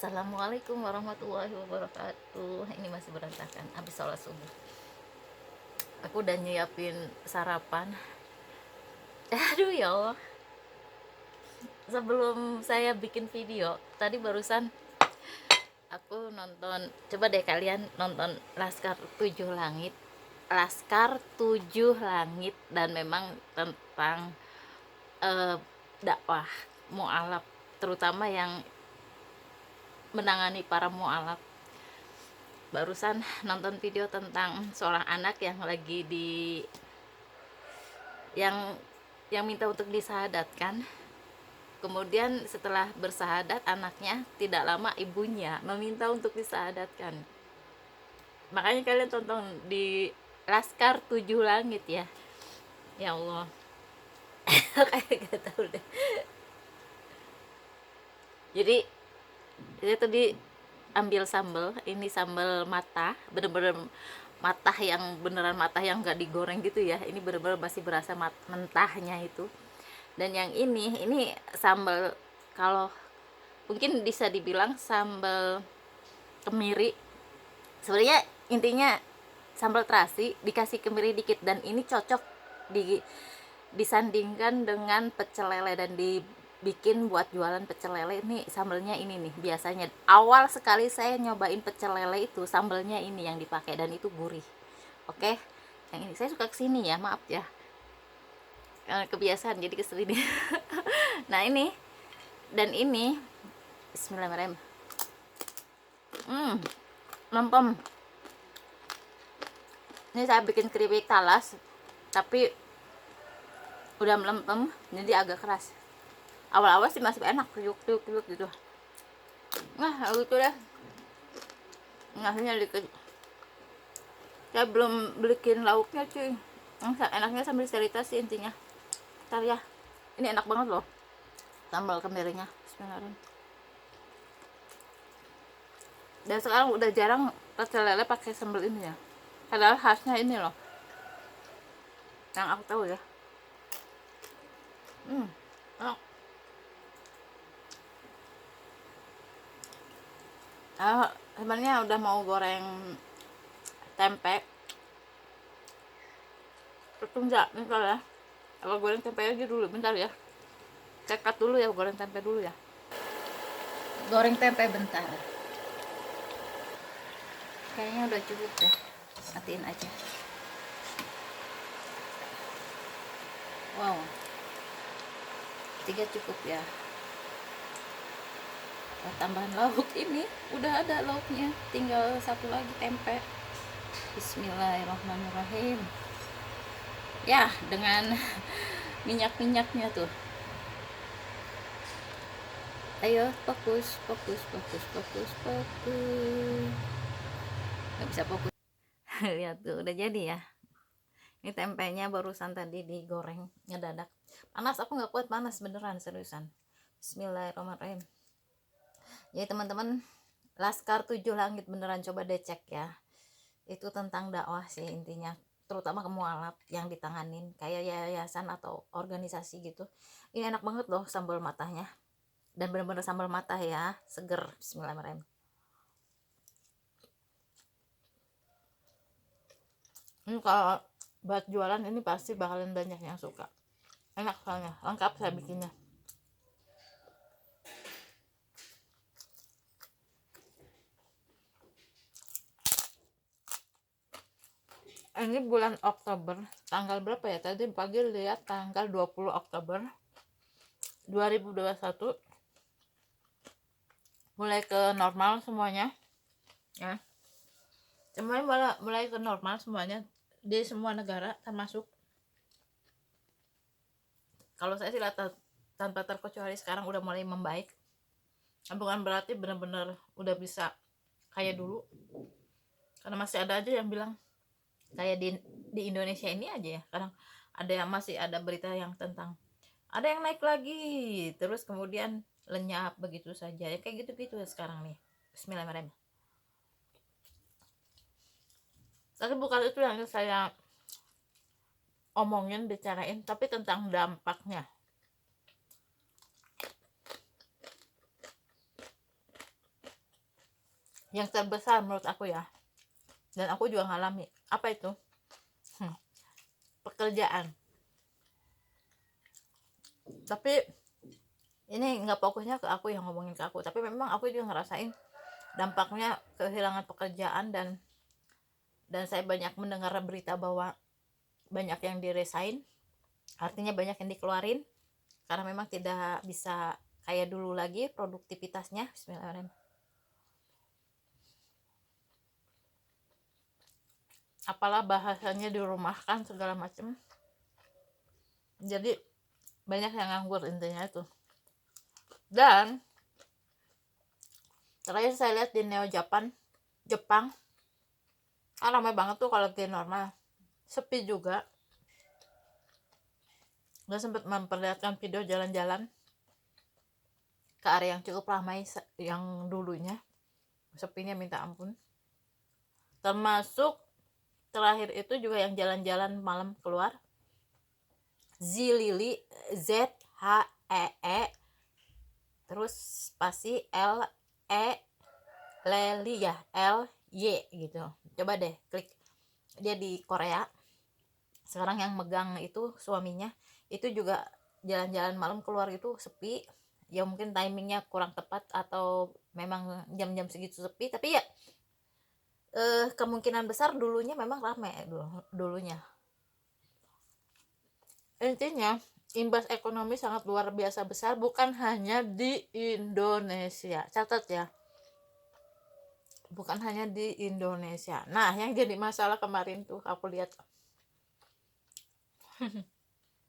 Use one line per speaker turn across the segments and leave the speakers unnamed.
Assalamualaikum warahmatullahi wabarakatuh. Ini masih berantakan habis sholat subuh. Aku udah nyiapin sarapan. Aduh ya Allah. Sebelum saya bikin video, tadi barusan aku nonton, coba deh kalian nonton Laskar Tujuh Langit. Laskar Tujuh Langit, dan memang tentang eh, dakwah mualaf, terutama yang menangani para mualaf. Barusan nonton video tentang seorang anak yang lagi yang yang minta untuk disahadatkan. Kemudian setelah bersahadat, anaknya tidak lama ibunya meminta untuk disahadatkan. Makanya kalian tonton di Laskar Tujuh Langit ya. Ya Allah. Kayak gak tahu deh. Jadi saya tadi ambil sambal, ini sambal matah, bener-bener matah yang beneran matah, yang nggak digoreng gitu ya. Ini bener-bener masih berasa mentahnya itu. Dan yang ini sambal, kalau mungkin bisa dibilang sambal kemiri. Sebenarnya intinya sambal terasi dikasih kemiri dikit, dan ini cocok disandingkan dengan pecel lele dan dibikin buat jualan pecel lele. Ini sambalnya ini nih, biasanya awal sekali saya nyobain pecel lele itu sambalnya ini yang dipakai, dan itu gurih. Oke, yang ini saya suka kesini ya, maaf ya, kebiasaan jadi kesini. Nah ini, dan ini Bismillahirrahmanirrahim. Lempem. Ini saya bikin keripik talas, tapi udah melempem jadi agak keras. Awal-awal sih masih enak, kriuk gitu. Nah gitu deh, ngasihnya dikit. Saya belum bikin lauknya cuy. Enaknya sambil cerita sih intinya. Ntar ya, ini enak banget loh sambal kemirinya. Bismillahirrahmanirrahim. Dan sekarang udah jarang pecel lele pakai sambal ini ya, padahal khasnya ini loh yang aku tahu ya. Enak. Sebenarnya udah mau goreng tempe, tertunda bentar ya. Apa goreng tempe aja dulu, bentar ya. Saya cut dulu ya, goreng tempe dulu ya. Goreng tempe bentar. Kayaknya udah cukup deh. Matiin aja. Wow. 3 cukup ya. Tambahan lauk ini udah ada lauknya, tinggal satu lagi tempe. Bismillahirrahmanirrahim. Ya, dengan minyak-minyaknya tuh. Ayo, fokus. Nggak bisa fokus. Lihat tuh, udah jadi ya. Ini tempenya barusan tadi digoreng ngedadak. Panas, aku nggak kuat panas beneran, seriusan. Bismillahirrahmanirrahim. Jadi teman-teman, Laskar Tujuh Langit beneran, coba deh cek ya. Itu tentang dakwah sih intinya, terutama ke mualaf yang ditanganin kayak yayasan atau organisasi gitu. Ini enak banget loh sambal matahnya, dan bener-bener sambal matah ya, seger. Bismillahirrahmanirrahim. Ini kalau buat jualan ini pasti bakalan banyak yang suka. Enak soalnya, lengkap saya bikinnya. Ini bulan Oktober, tanggal berapa ya? Tadi pagi lihat tanggal 20 Oktober 2021. Mulai ke normal semuanya ya. Semuanya mulai ke normal semuanya di semua negara, termasuk kalau saya sih lihat tanpa terkecuali sekarang udah mulai membaik. Bukan berarti benar-benar udah bisa kayak dulu, karena masih ada aja yang bilang kayak di Indonesia ini aja ya, kadang ada yang masih ada berita yang tentang ada yang naik lagi terus kemudian lenyap begitu saja ya, kayak gitu-gitu ya sekarang nih. Bismillahirrahmanirrahim. Tapi bukan itu yang saya omongin, bicarain, tapi tentang dampaknya. yang terbesar menurut aku ya, dan aku juga ngalami. Apa itu? Pekerjaan. Tapi ini nggak fokusnya ke aku yang ngomongin ke aku, tapi memang aku juga ngerasain dampaknya kehilangan pekerjaan, dan saya banyak mendengar berita bahwa banyak yang diresign, artinya banyak yang dikeluarin karena memang tidak bisa kayak dulu lagi produktivitasnya. Bismillahirrahmanirrahim. Apalah bahasanya, dirumahkan segala macam, jadi banyak yang nganggur intinya itu. Dan terakhir saya lihat di Neo Jepang ramai banget tuh kalau lagi normal, sepi juga. Gue sempat memperlihatkan video jalan-jalan ke area yang cukup ramai yang dulunya, sepinya minta ampun. Termasuk terakhir itu juga yang jalan-jalan malam keluar, Zilili, ZHEE terus spasi Leli ya, LY gitu. Coba deh klik, dia di Korea. Sekarang yang megang itu suaminya, itu juga jalan-jalan malam keluar itu sepi. Ya mungkin timingnya kurang tepat atau memang jam-jam segitu sepi, tapi ya kemungkinan besar dulunya memang ramai dulunya. Intinya imbas ekonomi sangat luar biasa besar, bukan hanya di Indonesia. Catat ya, bukan hanya di Indonesia. Nah, yang jadi masalah kemarin tuh aku lihat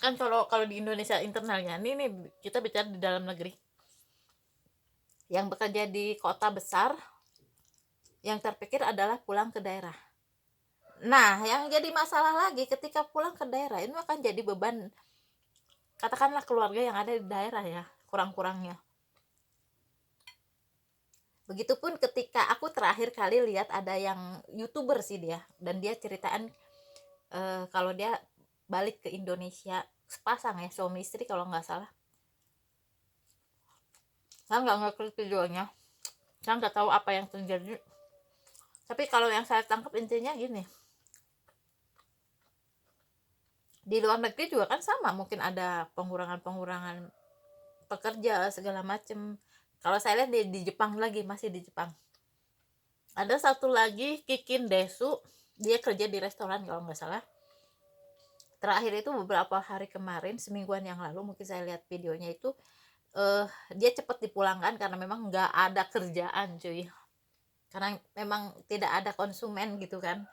kan, kalau di Indonesia internalnya nih kita bicara di dalam negeri, yang bekerja di kota besar yang terpikir adalah pulang ke daerah. Nah, yang jadi masalah lagi ketika pulang ke daerah itu akan jadi beban, katakanlah keluarga yang ada di daerah ya, kurang-kurangnya. Begitupun ketika aku terakhir kali lihat ada yang YouTuber sih dia, dan dia ceritaan kalau dia balik ke Indonesia, sepasang ya, suami istri kalau nggak salah. Saya nggak ngerti videonya, saya nggak tahu apa yang terjadi, tapi kalau yang saya tangkap intinya gini, di luar negeri juga kan sama, mungkin ada pengurangan pekerja segala macem. Kalau saya lihat di Jepang lagi, masih di Jepang, ada satu lagi Kikin Desu, dia kerja di restoran kalau nggak salah. Terakhir itu beberapa hari kemarin, semingguan yang lalu mungkin saya lihat videonya itu, dia cepat dipulangkan karena memang nggak ada kerjaan cuy, karena memang tidak ada konsumen gitu kan,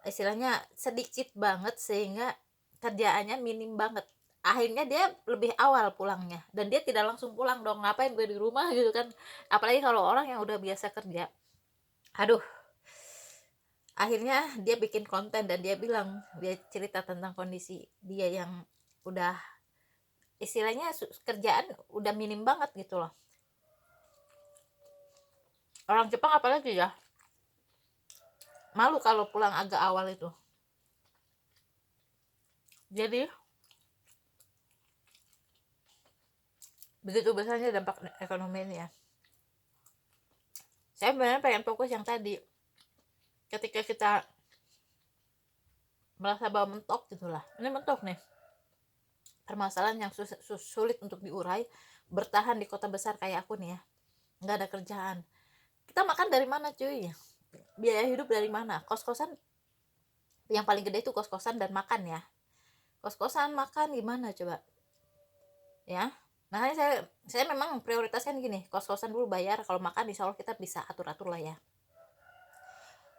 istilahnya sedikit banget sehingga kerjaannya minim banget. Akhirnya dia lebih awal pulangnya, dan dia tidak langsung pulang dong, ngapain gue di rumah gitu kan, apalagi kalau orang yang udah biasa kerja. Aduh, akhirnya dia bikin konten dan dia bilang, dia cerita tentang kondisi dia yang udah istilahnya kerjaan udah minim banget gitu loh. Orang Jepang apalagi ya, malu kalau pulang agak awal itu. Jadi begitu besarnya dampak ekonomi ini ya. Saya benar pengen fokus yang tadi, ketika kita merasa bahwa mentok gitulah, ini mentok nih, permasalahan yang sulit untuk diurai, bertahan di kota besar kayak aku nih ya, nggak ada kerjaan, kita makan dari mana cuy, biaya hidup dari mana, kos-kosan yang paling gede itu kos-kosan dan makan ya, kos-kosan makan gimana coba ya. Makanya saya memang prioritaskan gini, kos-kosan dulu bayar, kalau makan insya Allah kita bisa atur-atur lah ya.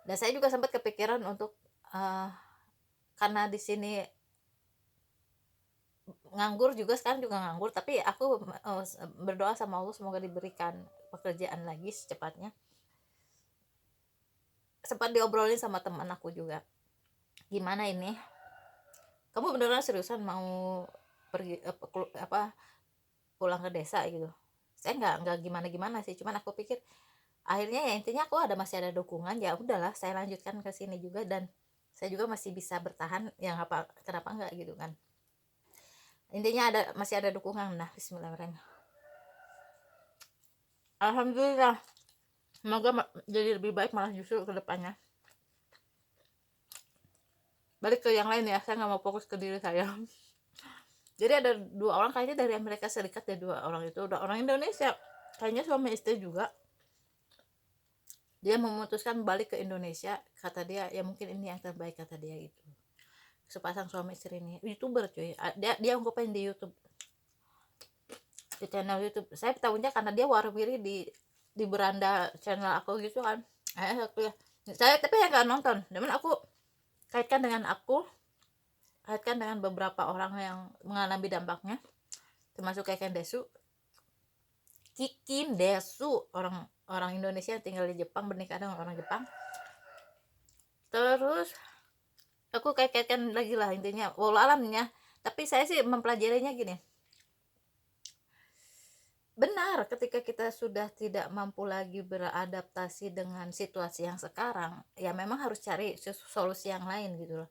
Dan saya juga sempat kepikiran untuk karena di sini nganggur juga, sekarang juga nganggur, tapi aku berdoa sama Allah semoga diberikan pekerjaan lagi secepatnya. Sempat diobrolin sama teman aku juga, gimana ini, kamu beneran seriusan mau pergi pulang ke desa gitu. Saya nggak gimana sih, cuman aku pikir akhirnya ya intinya aku masih ada dukungan, ya udahlah saya lanjutkan ke sini juga, dan saya juga masih bisa bertahan, yang kenapa enggak gitu kan, intinya masih ada dukungan. Nah, bismillahirrahmanirrahim, alhamdulillah Semoga jadi lebih baik malah justru ke depannya. Balik ke yang lain ya, saya nggak mau fokus ke diri saya. Jadi ada 2 orang kayaknya dari Amerika Serikat ya, 2 orang itu udah orang Indonesia, kayaknya suami istri juga. Dia memutuskan balik ke Indonesia, kata dia ya mungkin ini yang terbaik, kata dia gitu. Sepasang suami istri ini YouTuber cuy, dia ungkapin di YouTube, di channel YouTube. Saya tahunya karena dia warwiri di beranda channel aku gitu kan. Aku ya, saya tapi ya nggak nonton, cuman aku kaitkan dengan beberapa orang yang mengalami dampaknya, termasuk Kikin Desu, orang orang Indonesia yang tinggal di Jepang, bernikah dengan orang Jepang. Terus aku kaitkan lagi lah, intinya walau alamnya. Tapi saya sih mempelajarinya gini, benar ketika kita sudah tidak mampu lagi beradaptasi dengan situasi yang sekarang, ya memang harus cari solusi yang lain gitu loh.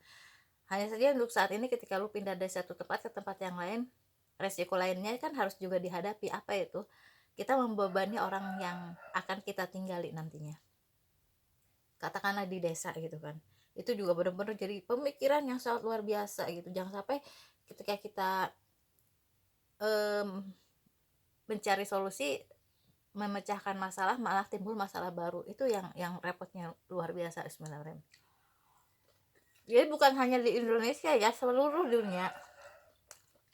Hanya saja untuk saat ini ketika lu pindah dari satu tempat ke tempat yang lain, resiko lainnya kan harus juga dihadapi. Apa itu? Kita membebani orang yang akan kita tinggali nantinya, katakanlah di desa gitu kan. Itu juga benar-benar jadi pemikiran yang sangat luar biasa gitu. Jangan sampai ketika kita mencari solusi, memecahkan masalah, malah timbul masalah baru. Itu yang repotnya luar biasa sebenarnya. Jadi bukan hanya di Indonesia ya, seluruh dunia.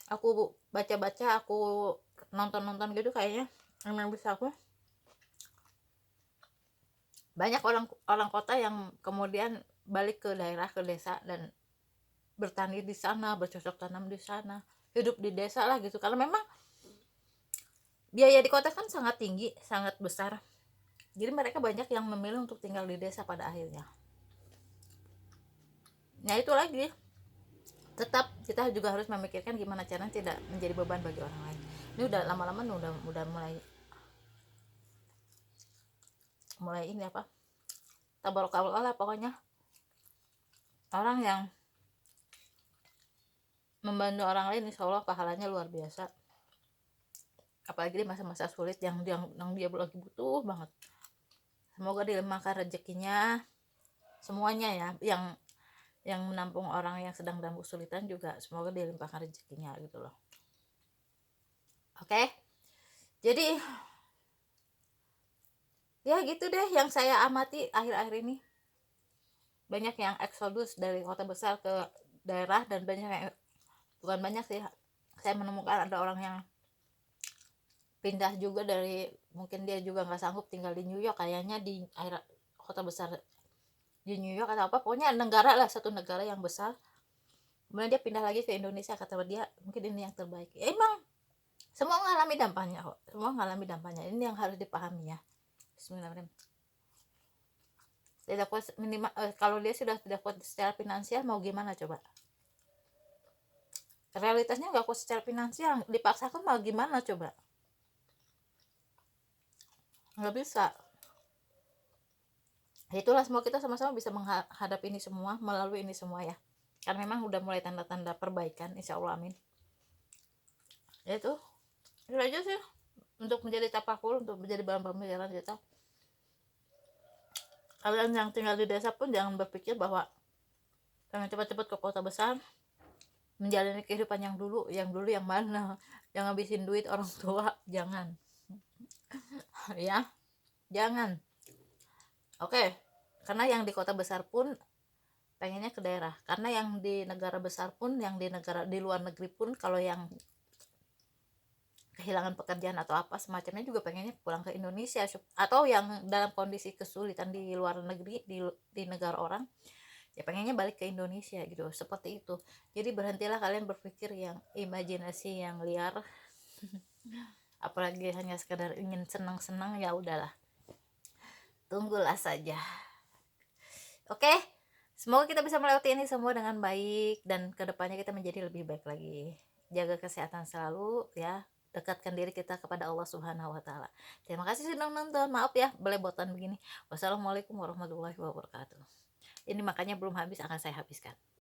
Aku baca-baca, aku nonton gitu, kayaknya emang bisa aku banyak orang kota yang kemudian balik ke daerah, ke desa, dan bertani di sana, bercocok tanam di sana, hidup di desa lah gitu. Kalau memang biaya di kota kan sangat tinggi, sangat besar, jadi mereka banyak yang memilih untuk tinggal di desa pada akhirnya. Nah itu lagi, tetap kita juga harus memikirkan gimana caranya tidak menjadi beban bagi orang lain. Ini udah lama-lama udah mulai ini apa, tabarokah lah pokoknya. Orang yang membantu orang lain insya Allah pahalanya luar biasa, apalagi di masa-masa sulit yang dia lagi butuh banget. Semoga dilimpahkan rezekinya semuanya ya, yang menampung orang yang sedang dalam kesulitan juga semoga dilimpahkan rezekinya gitu loh. Oke, jadi ya gitu deh yang saya amati akhir-akhir ini. Banyak yang eksodus dari kota besar ke daerah, dan bukan banyak sih, saya menemukan ada orang yang pindah juga dari, mungkin dia juga nggak sanggup tinggal di New York, kayaknya di kota besar di New York atau apa, pokoknya negara lah, satu negara yang besar, kemudian dia pindah lagi ke Indonesia, kata dia mungkin ini yang terbaik. Ya, emang semua mengalami dampaknya kok, semua mengalami dampaknya, ini yang harus dipahami ya. Bismillahirrahmanirrahim. Tidak kuat minimal, kalau dia sudah tidak kuat secara finansial, mau gimana coba? Realitasnya nggak kuat secara finansial, dipaksakan mau gimana coba? Nggak bisa. Itulah, semua kita sama-sama bisa menghadapi ini semua, melalui ini semua ya, karena memang udah mulai tanda-tanda perbaikan, insya Allah, amin. Ya itu aja sih untuk menjadi tapakur, untuk menjadi bahan pemikiran kita. Kalian yang tinggal di desa pun jangan berpikir bahwa pengen cepat-cepat ke kota besar, menjalani kehidupan yang dulu yang mana, yang ngabisin duit orang tua, jangan. Ya, jangan. Oke, karena yang di kota besar pun pengennya ke daerah, karena yang di negara besar pun, yang di luar negeri pun, kalau yang kehilangan pekerjaan atau apa semacamnya juga pengennya pulang ke Indonesia, atau yang dalam kondisi kesulitan di luar negeri, di negara orang, ya pengennya balik ke Indonesia gitu, seperti itu. Jadi berhentilah kalian berpikir yang imajinasi yang liar. Apalagi hanya sekedar ingin senang-senang, ya udahlah, tunggulah saja. Oke, semoga kita bisa melewati ini semua dengan baik, dan kedepannya kita menjadi lebih baik lagi. Jaga kesehatan selalu ya, dekatkan diri kita kepada Allah Subhanahu wa Ta'ala. Terima kasih sudah nonton. Maaf ya belepotan begini. Wassalamualaikum warahmatullahi wabarakatuh. Ini makanya belum habis, akan saya habiskan.